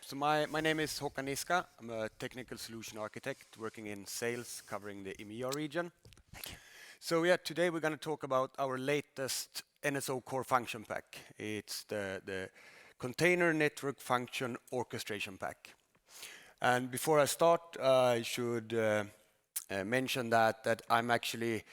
So my name is Håkan Niska. I'm a technical solution architect working in sales covering the EMEA region. Thank you. So yeah, today we're going to talk about our latest NSO core function pack. It's the Container Network Function Orchestration Pack. And before I start, I should mention that I'm actually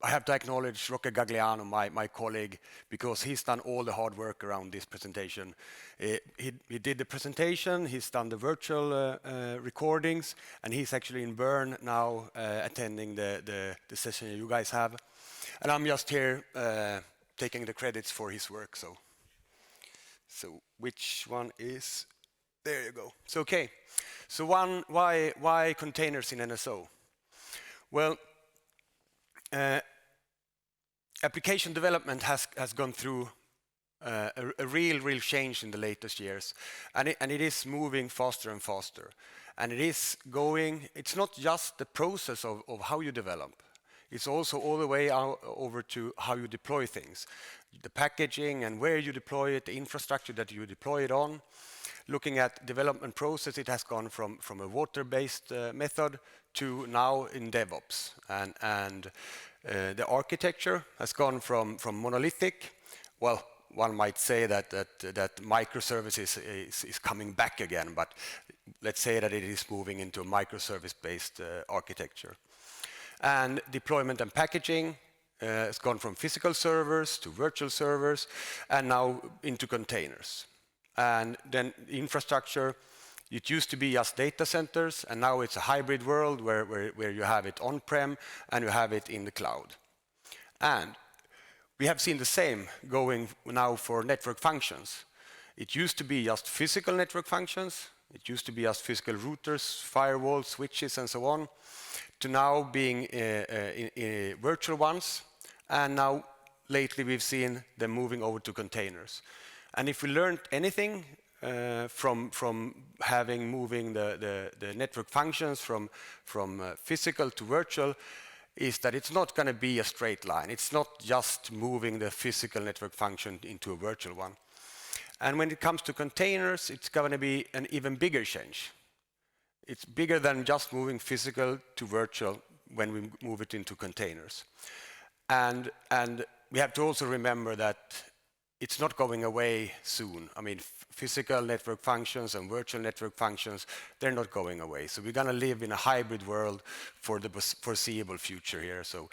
I have to acknowledge Rocco Gagliano, my colleague, because he's done all the hard work around this presentation. He did the presentation, he's done the virtual recordings, and he's actually in Bern now attending the session you guys have. And I'm just here taking the credits for his work. So which one is? There you go. So okay. So why containers in NSO? Well, application development has gone through a real change in the latest years, and it is moving faster and faster. And it's not just the process of how you develop, it's also all the way over to how you deploy things. The packaging and where you deploy it, the infrastructure that you deploy it on. Looking at development process, it has gone from a water-based method to now in DevOps. And the architecture has gone from monolithic. Well, one might say that microservices is coming back again, but let's say that it is moving into a microservice-based architecture. And deployment and packaging has gone from physical servers to virtual servers, and now into containers. And then infrastructure, it used to be just data centers, and now it's a hybrid world where you have it on-prem and you have it in the cloud. And we have seen the same going now for network functions. It used to be just physical network functions. It used to be just physical routers, firewalls, switches, and so on, to now being virtual ones. And now, lately, we've seen them moving over to containers. And if we learned anything from moving the network functions from physical to virtual, is that it's not going to be a straight line. It's not just moving the physical network function into a virtual one. And when it comes to containers, it's going to be an even bigger change. It's bigger than just moving physical to virtual when we move it into containers. And we have to also remember that it's not going away soon. I mean, physical network functions and virtual network functions, they're not going away. So we're going to live in a hybrid world for the foreseeable future here. So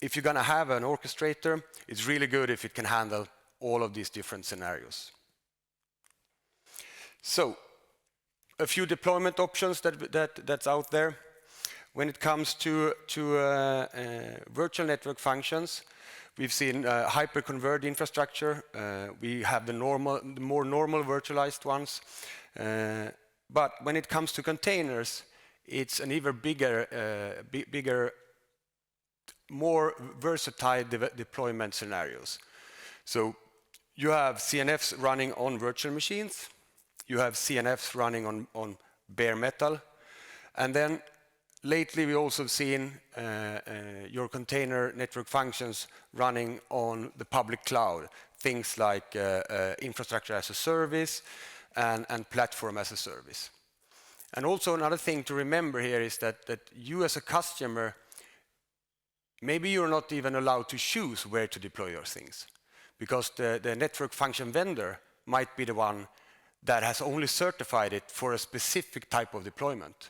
if you're going to have an orchestrator, it's really good if it can handle all of these different scenarios. So a few deployment options that's out there. When it comes to virtual network functions, we've seen hyper-converged infrastructure. We have the more normal virtualized ones. But when it comes to containers, it's an even bigger, more versatile deployment scenarios. So you have CNFs running on virtual machines. You have CNFs running on bare metal. And then lately, we also seen your container network functions running on the public cloud, things like infrastructure as a service and platform as a service. And also another thing to remember here is that you as a customer, maybe you're not even allowed to choose where to deploy your things, because the network function vendor might be the one that has only certified it for a specific type of deployment.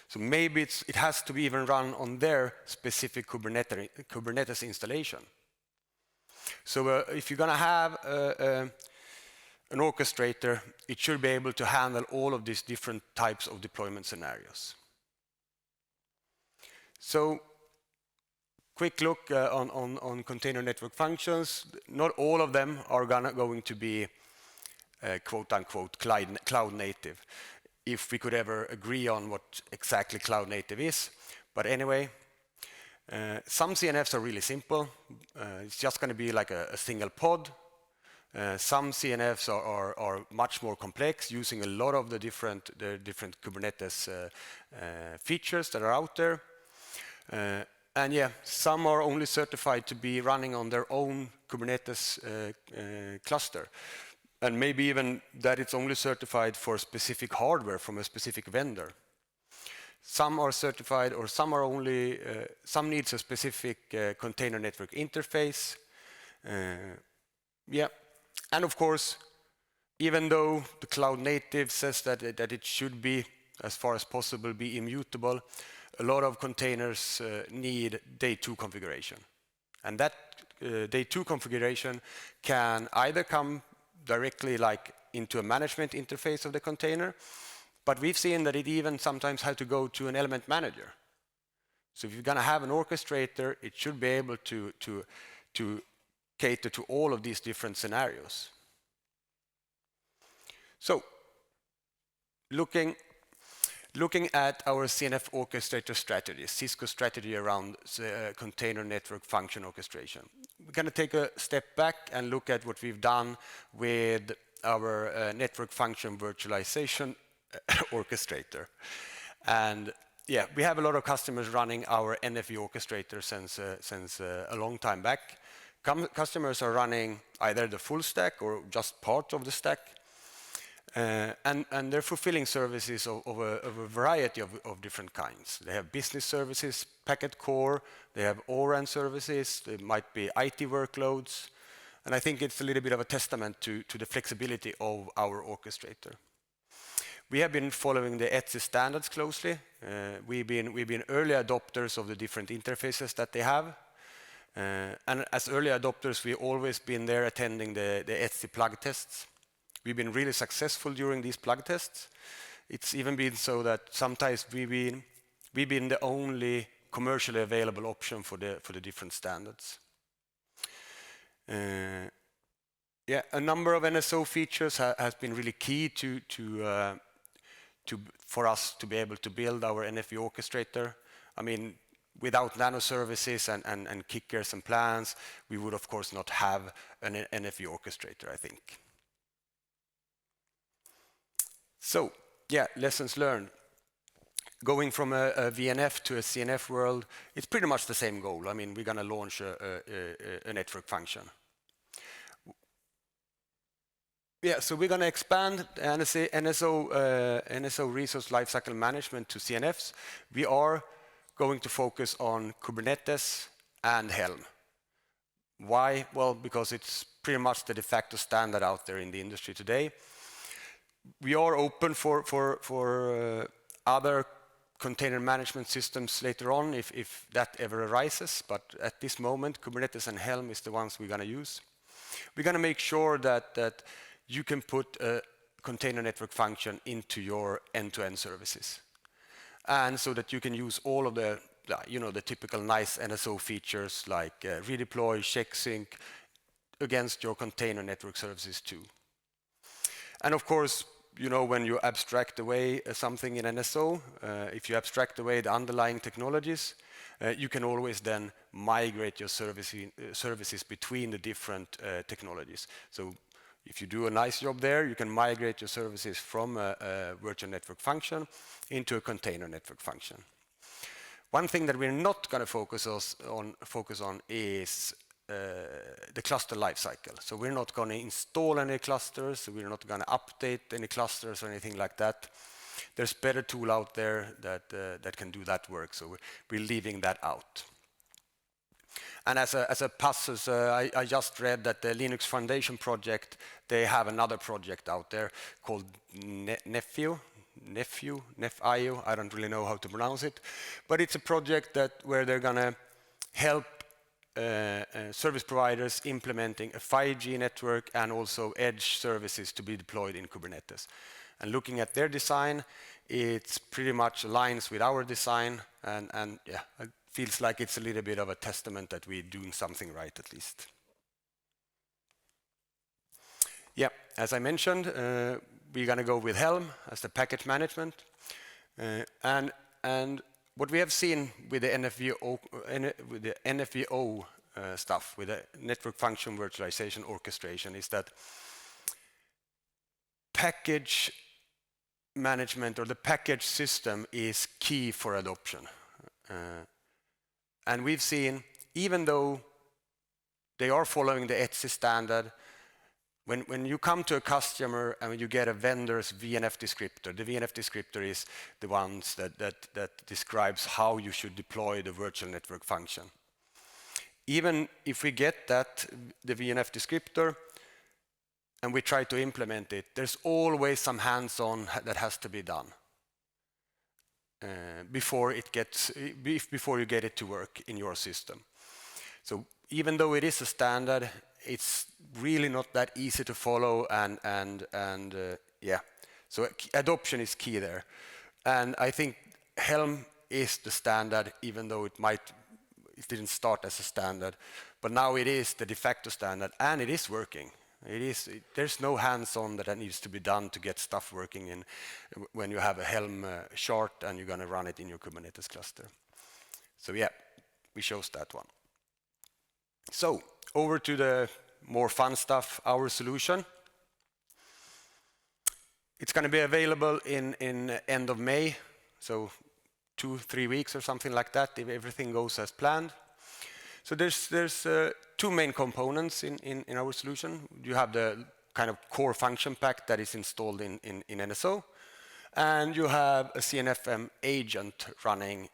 So maybe it has to be even run on their specific Kubernetes installation. So if you're going to have an orchestrator, it should be able to handle all of these different types of deployment scenarios. So quick look on container network functions. Not all of them are going to be quote-unquote cloud native, if we could ever agree on what exactly cloud native is. But anyway, some CNFs are really simple. It's just going to be like a single pod. Some CNFs are much more complex, using a lot of the different Kubernetes features that are out there. And yeah, some are only certified to be running on their own Kubernetes cluster. and maybe even that it's only certified for specific hardware from a specific vendor. Some are certified, or some are only, some needs a specific container network interface. Yeah, and of course, even though the cloud native says that it should be, as far as possible, be immutable, a lot of containers need day 2 configuration. And that day 2 configuration can either come directly like into a management interface of the container, but we've seen that it even sometimes has to go to an element manager. So if you're going to have an orchestrator, it should be able to cater to all of these different scenarios. So looking at our CNF orchestrator strategy, Cisco strategy around container network function orchestration, we're going to take a step back and look at what we've done with our network function virtualization orchestrator. And yeah, we have a lot of customers running our NFVO orchestrator since a long time back. Customers are running either the full stack or just part of the stack. And they're fulfilling services of a variety of different kinds. They have business services, packet core, they have ORAN services, there might be IT workloads, and I think it's a little bit of a testament to the flexibility of our orchestrator. We have been following the ETSI standards closely. We've been early adopters of the different interfaces that they have. And as early adopters, we've always been there attending the ETSI plug tests. We've been really successful during these plug tests. It's even been so that sometimes we've been the only commercially available option for the different standards. Yeah, a number of NSO features has been really key for us to be able to build our NFV orchestrator. I mean, without nano services and kickers and plans, we would of course not have an NFV orchestrator, I think. So, yeah, lessons learned. Going from a VNF to a CNF world, it's pretty much the same goal. I mean, we're going to launch a network function. Yeah, so we're going to expand NSO resource lifecycle management to CNFs. We are going to focus on Kubernetes and Helm. Why? Well, because it's pretty much the de facto standard out there in the industry today. We are open for other container management systems later on if that ever arises, but at this moment, Kubernetes and Helm is the ones we're going to use. We're going to make sure that you can put a container network function into your end-to-end services, and so that you can use all of the typical nice NSO features like redeploy, check sync against your container network services too. And of course, when you abstract away something in NSO, if you abstract away the underlying technologies, you can always then migrate your services between the different technologies. So if you do a nice job there, you can migrate your services from a virtual network function into a container network function. One thing that we're not going to focus on is the cluster lifecycle. So we're not going to install any clusters, we're not going to update any clusters or anything like that. There's better tool out there that can do that work, so we're leaving that out. And as a passus, I just read that the Linux Foundation project, they have another project out there called NFVO, I don't really know how to pronounce it, but it's a project where they're going to help service providers implementing a 5G network and also edge services to be deployed in Kubernetes. And looking at their design, it's pretty much aligns with our design, and yeah, it feels like it's a little bit of a testament that we're doing something right at least. Yeah, as I mentioned, we're going to go with Helm as the package management, and what we have seen with the NFVO stuff, with the network function virtualization orchestration, is that package management or the package system is key for adoption. And we've seen, even though they are following the ETSI standard, When you come to a customer and you get a vendor's VNF descriptor, the VNF descriptor is the ones that describes how you should deploy the virtual network function. Even if we get that, the VNF descriptor, and we try to implement it, there's always some hands-on that has to be done before you get it to work in your system. So even though it is a standard, it's really not that easy to follow, and yeah, so adoption is key there. And I think Helm is the standard, even though it didn't start as a standard, but now it is the de facto standard, and it is working. There's no hands-on that needs to be done to get stuff working when you have a Helm chart and you're going to run it in your Kubernetes cluster. So yeah, we chose that one. So over to the more fun stuff, our solution. It's going to be available in end of May, so 2-3 weeks or something like that, if everything goes as planned. So there's two main components in our solution. You have the kind of core function pack that is installed in NSO, and you have a CNFM agent running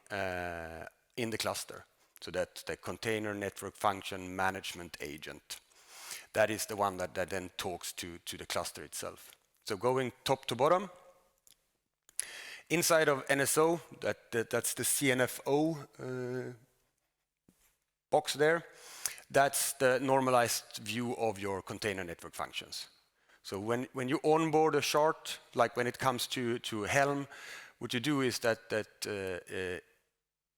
in the cluster. So that's the container network function management agent. That is the one that then talks to the cluster itself. So going top to bottom, inside of NSO, that's the CNFO box there. That's the normalized view of your container network functions. So when you onboard a chart, like when it comes to Helm, what you do is that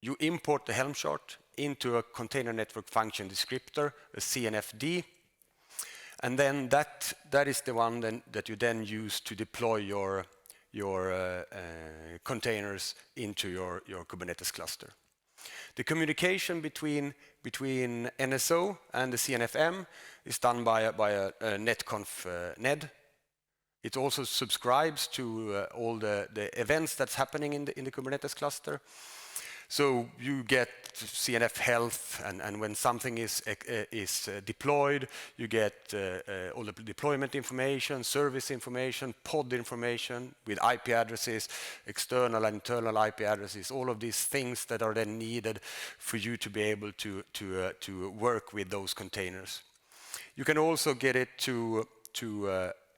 you import the Helm chart into a container network function descriptor, a CNFD, and then that is the one that you then use to deploy your containers into your Kubernetes cluster. The communication between NSO and the CNFM is done by a netconf NED. It also subscribes to all the events that's happening in the Kubernetes cluster. So you get CNF health, and when something is deployed, you get all the deployment information, service information, pod information with IP addresses, external and internal IP addresses, all of these things that are then needed for you to be able to work with those containers. You can also get it to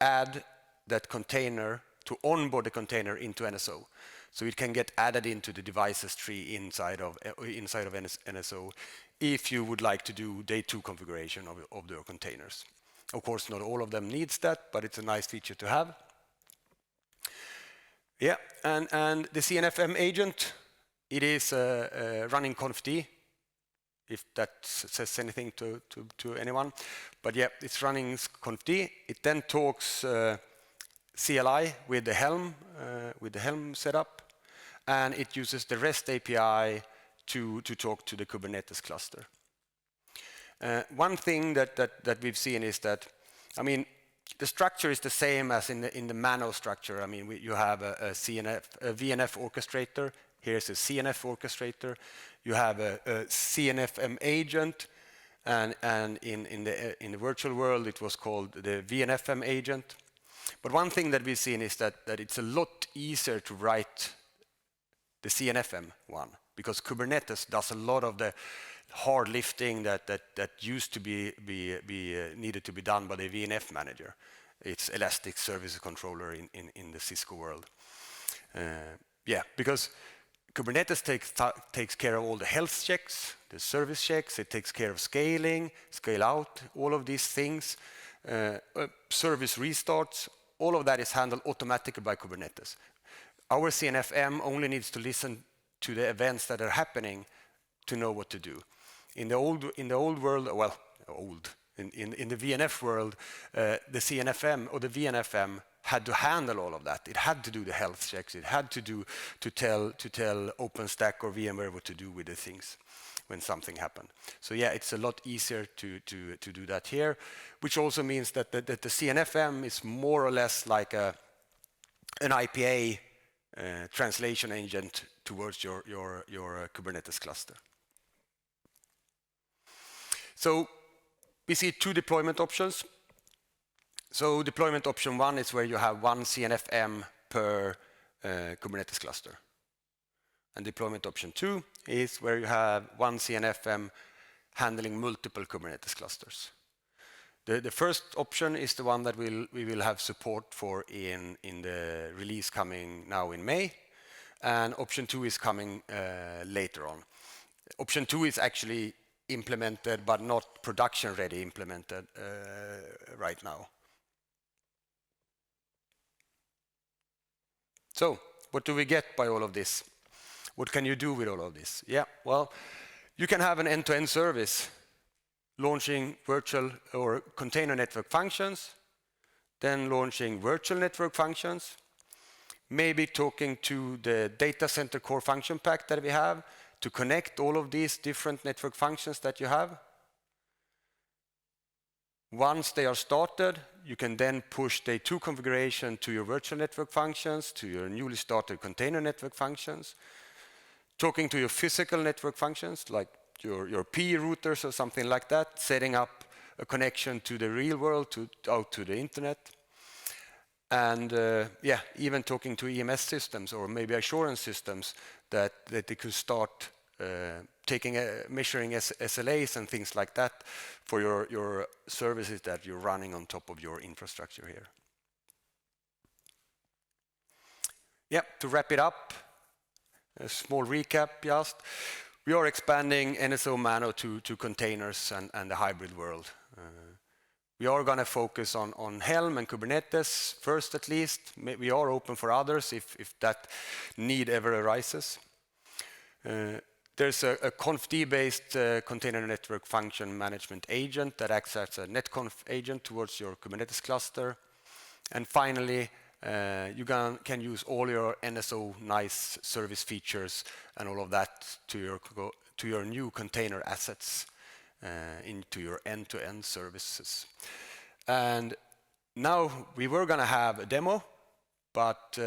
add that container, to onboard the container into NSO. So it can get added into the devices tree inside of NSO if you would like to do day 2 configuration of your containers. Of course, not all of them needs that, but it's a nice feature to have. Yeah, and the CNFM agent, it is running confd, if that says anything to anyone. But yeah, it's running confd. It then talks CLI with the Helm setup, and it uses the REST API to talk to the Kubernetes cluster. One thing that we've seen is that, I mean, the structure is the same as in the Mano structure. I mean, you have a VNF orchestrator. Here's a CNF orchestrator. You have a CNFM agent, and in the virtual world it was called the VNFM agent. But one thing that we've seen is that it's a lot easier to write the CNFM one, because Kubernetes does a lot of the hard lifting that used to be needed to be done by the VNF manager. It's Elastic Service Controller in the Cisco world. Yeah, because Kubernetes takes care of all the health checks, the service checks. It takes care of scaling, scale out, all of these things. Service restarts, all of that is handled automatically by Kubernetes. Our CNFM only needs to listen to the events that are happening to know what to do. In the old world, well, in the VNF world, the CNFM or the VNFM had to handle all of that. It had to do the health checks. It had to tell OpenStack or VMware what to do with the things when something happened. So yeah, it's a lot easier to do that here, which also means that the CNFM is more or less like an IPA translation agent towards your Kubernetes cluster. So we see 2 deployment options. So deployment option 1 is where you have one CNFM per Kubernetes cluster. And deployment option 2 is where you have one CNFM handling multiple Kubernetes clusters. The first option is the one that we will have support for in the release coming now in May. And option 2 is coming later on. Option 2 is actually implemented, but not production ready implemented right now. So what do we get by all of this? What can you do with all of this? Yeah, well, you can have an end-to-end service launching virtual or container network functions, then launching virtual network functions, maybe talking to the data center core function pack that we have to connect all of these different network functions that you have. Once they are started, you can then push day 2 configuration to your virtual network functions, to your newly started container network functions, talking to your physical network functions like your P routers or something like that, setting up a connection to the real world, out to the internet. And yeah, even talking to EMS systems or maybe assurance systems that they could start measuring SLAs and things like that for your services that you're running on top of your infrastructure here. Yeah, to wrap it up, a small recap just. We are expanding NSO Mano to containers and the hybrid world. We are going to focus on Helm and Kubernetes first at least. We are open for others if that need ever arises. There's a conf-d-based container network function management agent that acts as a netconf agent towards your Kubernetes cluster. And finally, you can use all your NSO nice service features and all of that to your new container assets into your end-to-end services. And now we were going to have a demo, but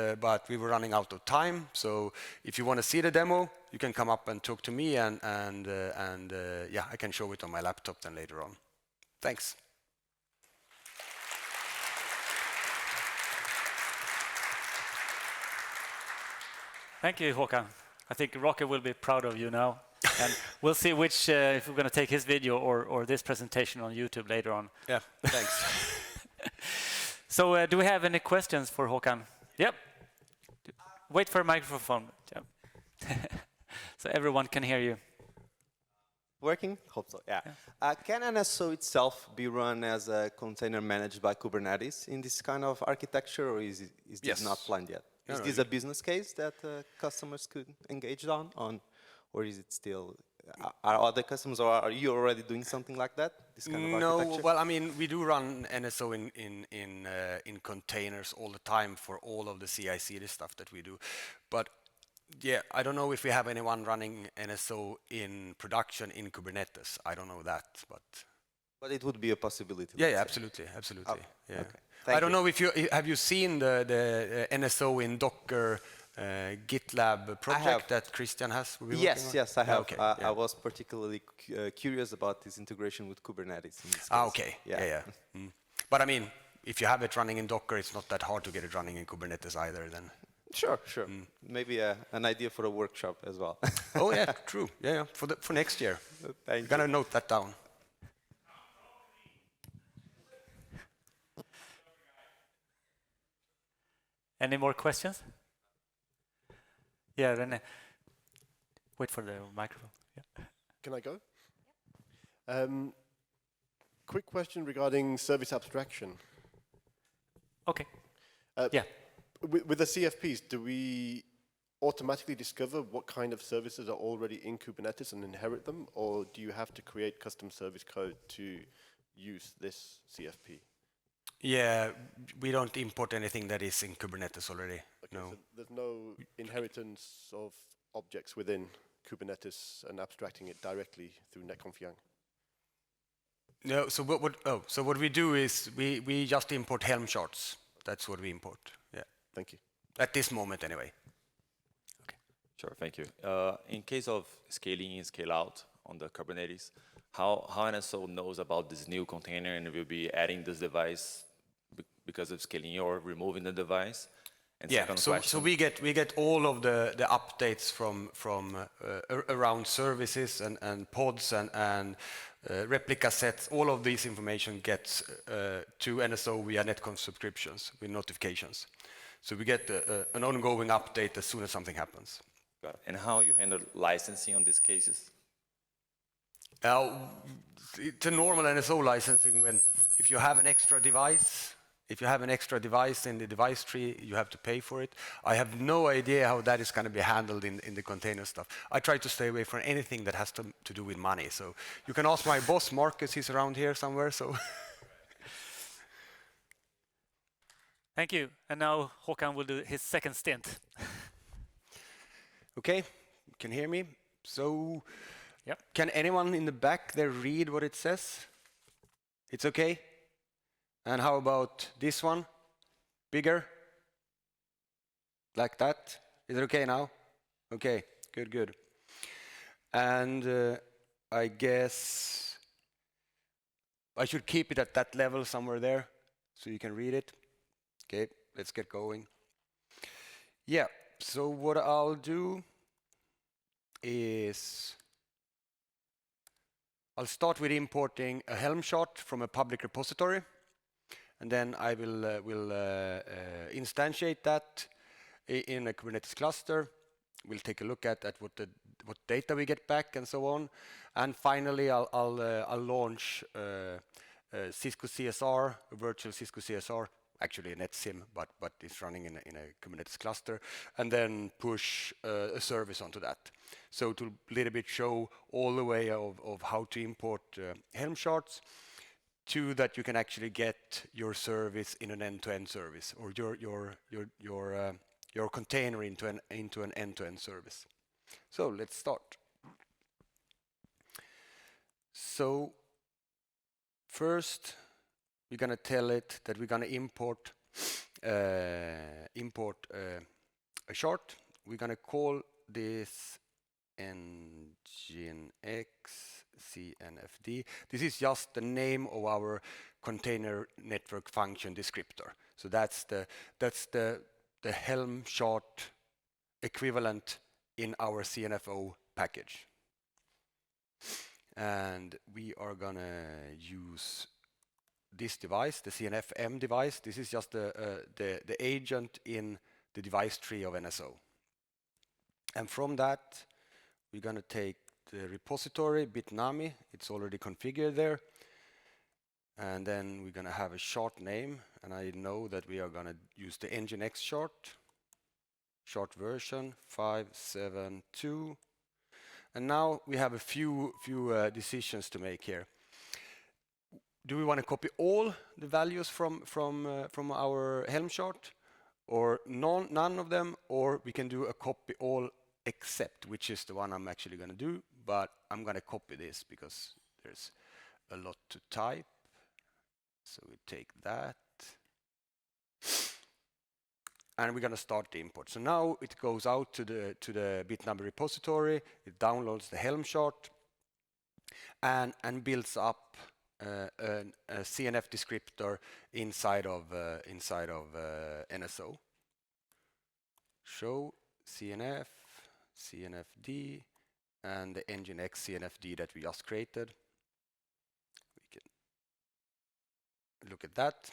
we were running out of time. So if you want to see the demo, you can come up and talk to me, and yeah, I can show it on my laptop then later on. Thanks. Thank you, Håkan. I think Rocket will be proud of you now. And we'll see which, if we're going to take his video or this presentation on YouTube later on. Yeah, thanks. So do we have any questions for Håkan? Yep. Wait for a microphone. Yep. So everyone can hear you. Working? Hope so, yeah. Can NSO itself be run as a container managed by Kubernetes in this kind of architecture, or is this not planned yet? Is this a business case that customers could engage on, or is it still, are other customers, or are you already doing something like that, this kind of architecture? No, well, I mean, we do run NSO in containers all the time for all of the CI/CD stuff that we do. But yeah, I don't know if we have anyone running NSO in production in Kubernetes. I don't know that, but it would be a possibility. Yeah, absolutely, absolutely. Oh, yeah. Okay. I don't know if you seen the NSO in Docker GitLab project that Christian has? Yes, I have. Okay, I was particularly curious about this integration with Kubernetes. In this case. Okay, yeah. But I mean, if you have it running in Docker, it's not that hard to get it running in Kubernetes either. Then. Sure. Maybe an idea for a workshop as well. Oh yeah, true. Yeah, for next year. Thank you. Gonna note that down. Any more questions? Yeah, René. Wait for the microphone. Yeah. Can I go? Quick question regarding service abstraction. Okay. Yeah. With the CFPs, do we automatically discover what kind of services are already in Kubernetes and inherit them, or do you have to create custom service code to use this CFP? Yeah, we don't import anything that is in Kubernetes already. Okay, no. So there's no inheritance of objects within Kubernetes and abstracting it directly through netconf-yang. No. So what we do is we just import Helm charts. That's what we import. Yeah. Thank you. At this moment, anyway. Okay. Sure. Thank you. In case of scaling in, scale out on the Kubernetes, how NSO knows about this new container and will be adding this device because of scaling or removing the device? And Yeah, second so question, we get all of the updates from around services and pods and replica sets. All of this information gets to NSO via Netconf subscriptions with notifications. So we get an ongoing update as soon as something happens. got it. And how you handle licensing on these cases? It's a normal NSO licensing when if you have an extra device. If you have an extra device in the device tree, you have to pay for it. I have no idea how that is going to be handled in the container stuff. I try to stay away from anything that has to do with money. So you can ask my boss, Marcus, he's around here somewhere. So Thank you. And now Håkan will do his second stint. okay, you can hear me. So Yep. can anyone in the back there read what it says? It's okay? And how about this one? Bigger? Like that? Is it okay now? Okay, good, good. And I guess I should keep it at that level somewhere there so you can read it. Okay, let's get going. Yeah, so what I'll do is I'll start with importing a Helm chart from a public repository. And then I will instantiate that in a Kubernetes cluster. We'll take a look at what data we get back and so on. And finally, I'll launch Cisco CSR, a virtual Cisco CSR, actually a NetSim, but it's running in a Kubernetes cluster, and then push a service onto that. So to a little bit show all the way of how to import Helm charts, to that you can actually get your service in an end-to-end service, or your container into an end-to-end service. So let's start. So first, we're going to tell it that we're going to import a chart. We're going to call this Nginx CNFD. This is just the name of our container network function descriptor. So that's the Helm chart equivalent in our CNFO package. And we are gonna use this device, the CNFM device. This is just the agent in the device tree of NSO. And from that, we're gonna take the repository bitnami. It's already configured there. And then we're gonna have a chart name, and I know that we are gonna use the Nginx chart version 572. And now we have a few decisions to make here. Do we want to copy all the values from our Helm chart, or none of them, or we can do a copy all except, which is the one I'm actually going to do, but I'm going to copy this because there's a lot to type. So we take that. And we're going to start the import. So now it goes out to the bitnami repository, it downloads the Helm chart, and builds up a CNF descriptor inside of NSO. Show CNF, CNFD, and the Nginx CNFD that we just created. We can look at that.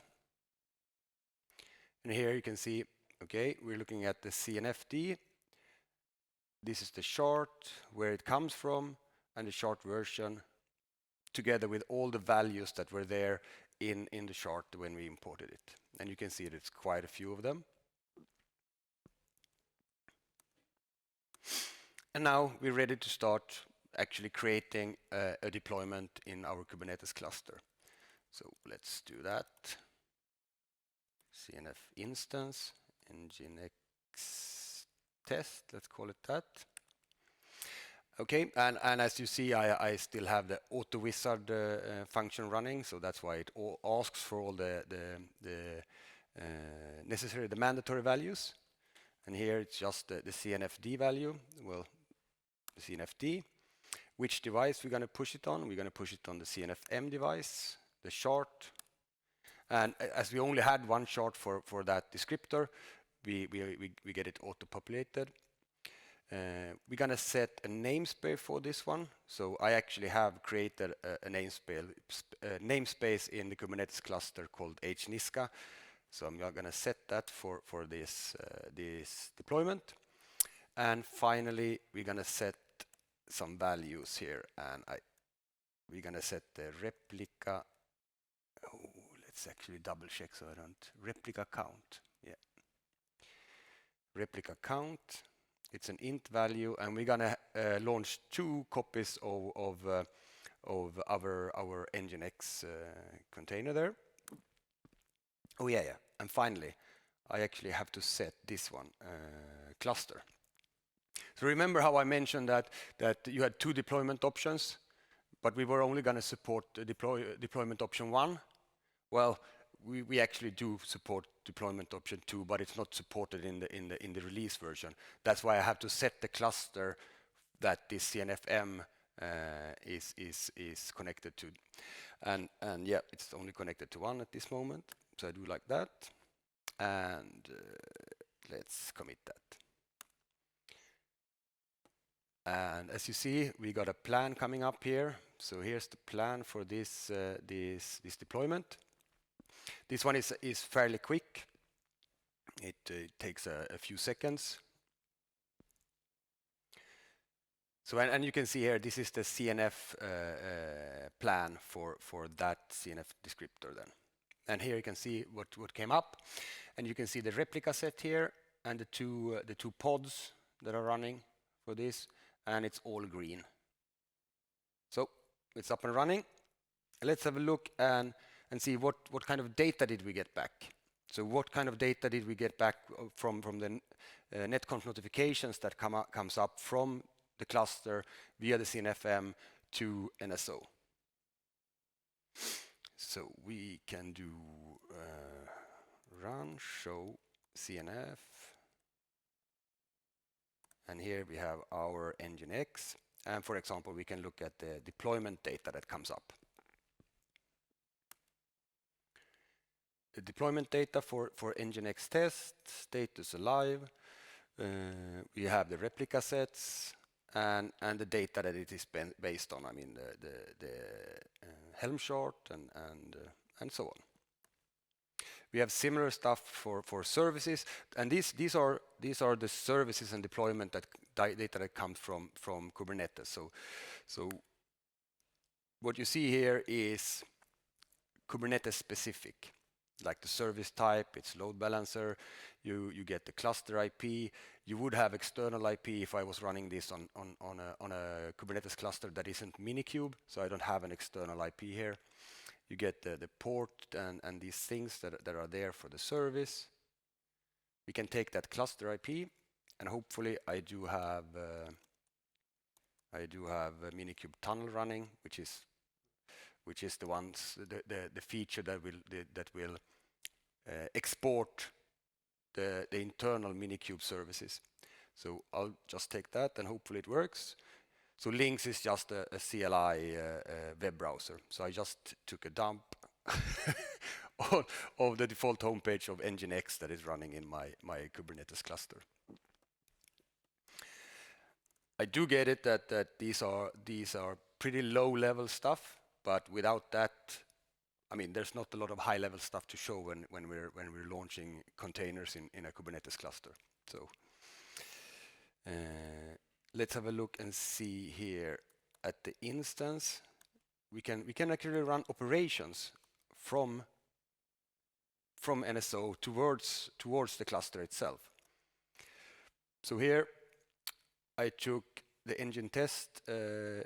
And here you can see, okay, we're looking at the CNFD. This is the chart, where it comes from, and the chart version, together with all the values that were there in the chart when we imported it. And you can see that it's quite a few of them. And now we're ready to start actually creating a deployment in our Kubernetes cluster. So let's do that. CNF instance, Nginx test, let's call it that. Okay, and as you see, I still have the auto wizard function running, so that's why it asks for all the necessary, the mandatory values. And here it's just the CNFD value. Well, the CNFD. Which device we're going to push it on? We're going to push it on the CNFM device, the chart, And as we only had one chart for that descriptor, we get it auto-populated. We're going to set a namespace for this one. So I actually have created a namespace in the Kubernetes cluster called Niska. So I'm going to set that for this deployment. And finally, we're going to set some values here. And we're going to set the replica. Oh, let's actually double check so I don't. Replica count. Yeah. Replica count. It's an int value, and we're gonna launch 2 copies of our Nginx container there. Oh yeah. And finally, I actually have to set this one cluster. So remember how I mentioned that you had 2 deployment options, but we were only gonna support deployment option 1. Well, we actually do support deployment option 2, but it's not supported in the release version. That's why I have to set the cluster that this CNFM is connected to, and yeah, it's only connected to 1 at this moment. So I do like that, and let's commit that. And as you see, we got a plan coming up here. So here's the plan for this deployment. This one is fairly quick. It takes a few seconds. So and you can see here, this is the CNF plan for that CNF descriptor then. And here you can see what came up, and you can see the replica set here and the two pods that are running for this, and it's all green. So it's up and running. Let's have a look and see what kind of data did we get back. So what kind of data did we get back from the netconf notifications that comes up from the cluster via the CNFM to NSO. So we can do run show CNF, and here we have our Nginx, and for example we can look at the deployment data that comes up. The deployment data for Nginx test, status alive, we have the replica sets and the data that it is based on. I mean the Helm chart and so on. We have similar stuff for services, and these are the services and deployment data that comes from Kubernetes. So what you see here is Kubernetes specific, like the service type, it's load balancer, you get the cluster IP. You would have external IP if I was running this on a Kubernetes cluster that isn't Minikube, so I don't have an external IP here. You get the port and these things that are there for the service. We can take that cluster IP, and hopefully I do have a Minikube tunnel running, which is the feature that will export the internal Minikube services. So I'll just take that, and hopefully it works. So Lynx is just a CLI web browser. So I just took a dump of the default homepage of Nginx that is running in my Kubernetes cluster. I do get it that these are pretty low level stuff, but without that, I mean, there's not a lot of high level stuff to show when we're launching containers in a Kubernetes cluster. So let's have a look and see here at the instance. We can actually run operations from NSO towards the cluster itself. So here I took the engine test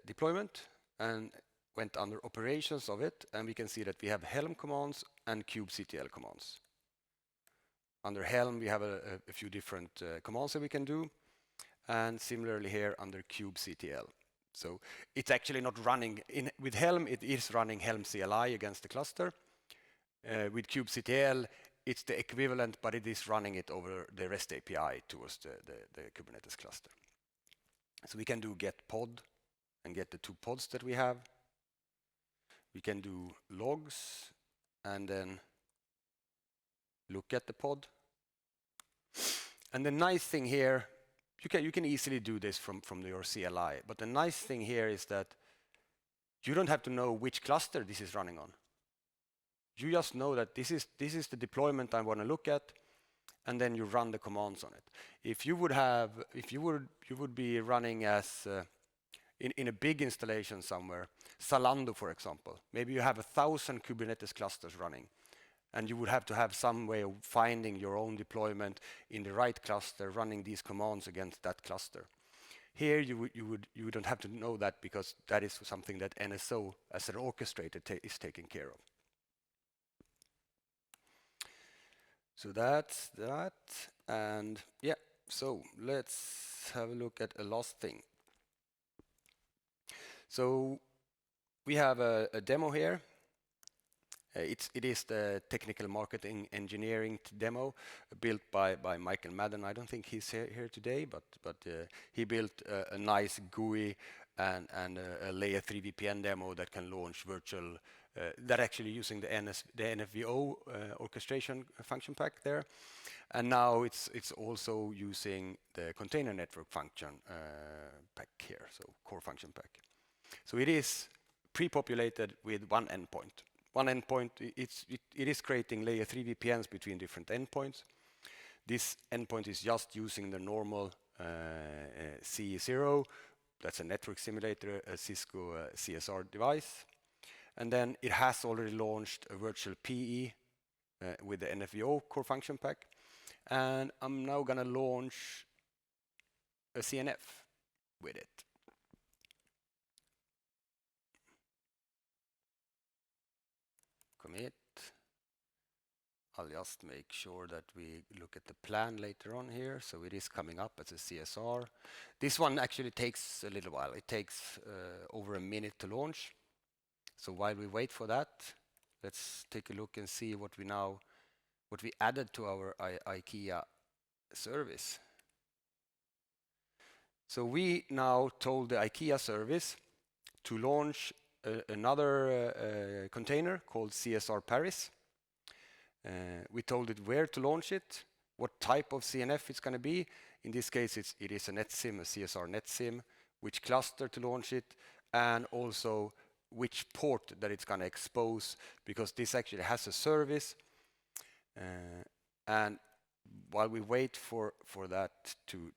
deployment and went under operations of it, and we can see that we have Helm commands and kubectl commands. Under Helm we have a few different commands that we can do, and similarly here under kubectl. So it's actually not running with Helm. It is running Helm CLI against the cluster. With kubectl, it's the equivalent, but it is running it over the REST API towards the Kubernetes cluster. So we can do get pod and get the 2 pods that we have. We can do logs and then look at the pod. And the nice thing here, you can easily do this from your CLI, but the nice thing here is that you don't have to know which cluster this is running on. You just know that this is the deployment I want to look at, and then you run the commands on it. If you would be running as in a big installation somewhere, Zalando for example, maybe you have 1,000 Kubernetes clusters running, and you would have to have some way of finding your own deployment in the right cluster, running these commands against that cluster. Here you don't have to know that, because that is something that NSO as an orchestrator is taking care of. So that's that, and yeah, so let's have a look at a last thing. So we have a demo here. It is the technical marketing engineering demo built by Michael Madden. I don't think he's here today, but he built a nice GUI and a layer 3 VPN demo that can launch virtual, that actually using the NFVO orchestration function pack there. And now it's also using the container network function pack here, so core function pack. So it is pre-populated with one endpoint. One endpoint, it is creating layer 3 VPNs between different endpoints. This endpoint is just using the normal CE0, that's a network simulator, a Cisco CSR device. And then it has already launched a virtual PE with the NFVO core function pack. And I'm now gonna launch a CNF with it. Commit. I'll just make sure that we look at the plan later on here. So it is coming up as a CSR. This one actually takes a little while. It takes over a minute to launch. So while we wait for that, let's take a look and see what we added to our IKEA service. So we now told the IKEA service to launch another container called CSR Paris. We told it where to launch it, what type of CNF it's going to be. In this case, it is a NetSim, a CSR NetSim, which cluster to launch it, and also which port that it's going to expose, because this actually has a service. And while we wait for that to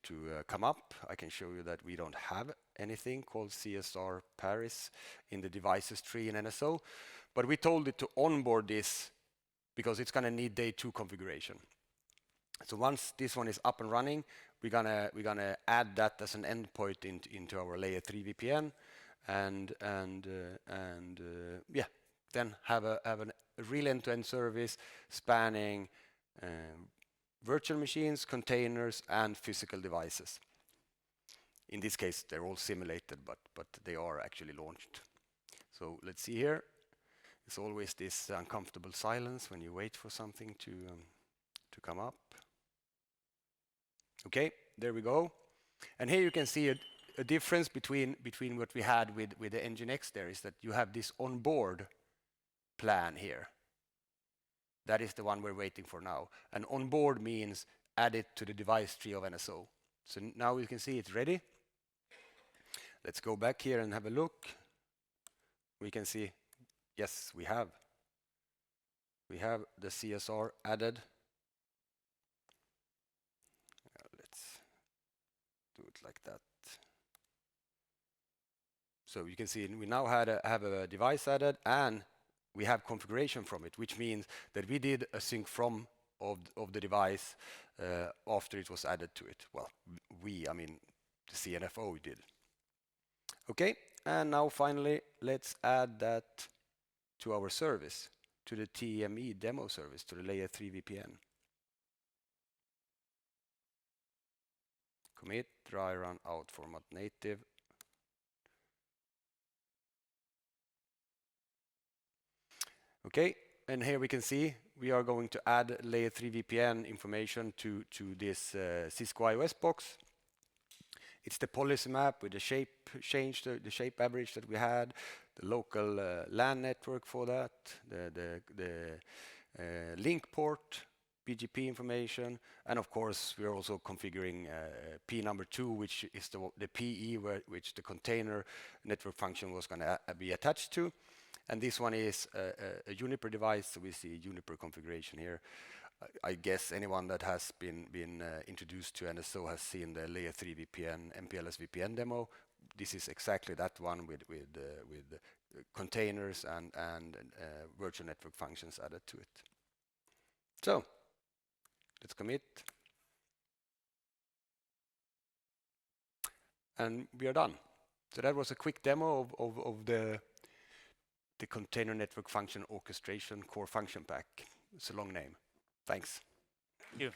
come up, I can show you that we don't have anything called CSR Paris in the devices tree in NSO, but we told it to onboard this because it's going to need day 2 configuration. So once this one is up and running, we're gonna add that as an endpoint into our layer 3 VPN, and yeah, then have a real end-to-end service spanning virtual machines, containers, and physical devices. In this case, they're all simulated, but they are actually launched. So let's see here. It's always this uncomfortable silence when you wait for something to come up. Okay, there we go. And here you can see a difference between what we had with the Nginx there, is that you have this onboard plan here. That is the one we're waiting for now. And onboard means add it to the device tree of NSO. So now you can see it's ready. Let's go back here and have a look. We can see, yes, we have the CSR added. Let's do it like that. So you can see we now have a device added, and we have configuration from it, which means that we did a sync from of the device after it was added to it. Well, I mean the CNFO did. Okay, and now finally let's add that to our service, to the TME demo service, to the layer 3 VPN. Commit, dry run out format native. Okay, and here we can see we are going to add layer 3 VPN information to this Cisco iOS box. It's the policy map with the shape change, the shape average that we had, the local LAN network for that, the link port, BGP information, and of course we are also configuring P number 2, which is the PE which the container network function was going to be attached to. And this one is a Juniper device, so we see Juniper configuration here. I guess anyone that has been introduced to NSO has seen the layer 3 VPN, MPLS VPN demo. This is exactly that one with containers and virtual network functions added to it. So let's commit. And we are done. So that was a quick demo of the container network function orchestration core function pack. It's a long name. Thanks. Thank you.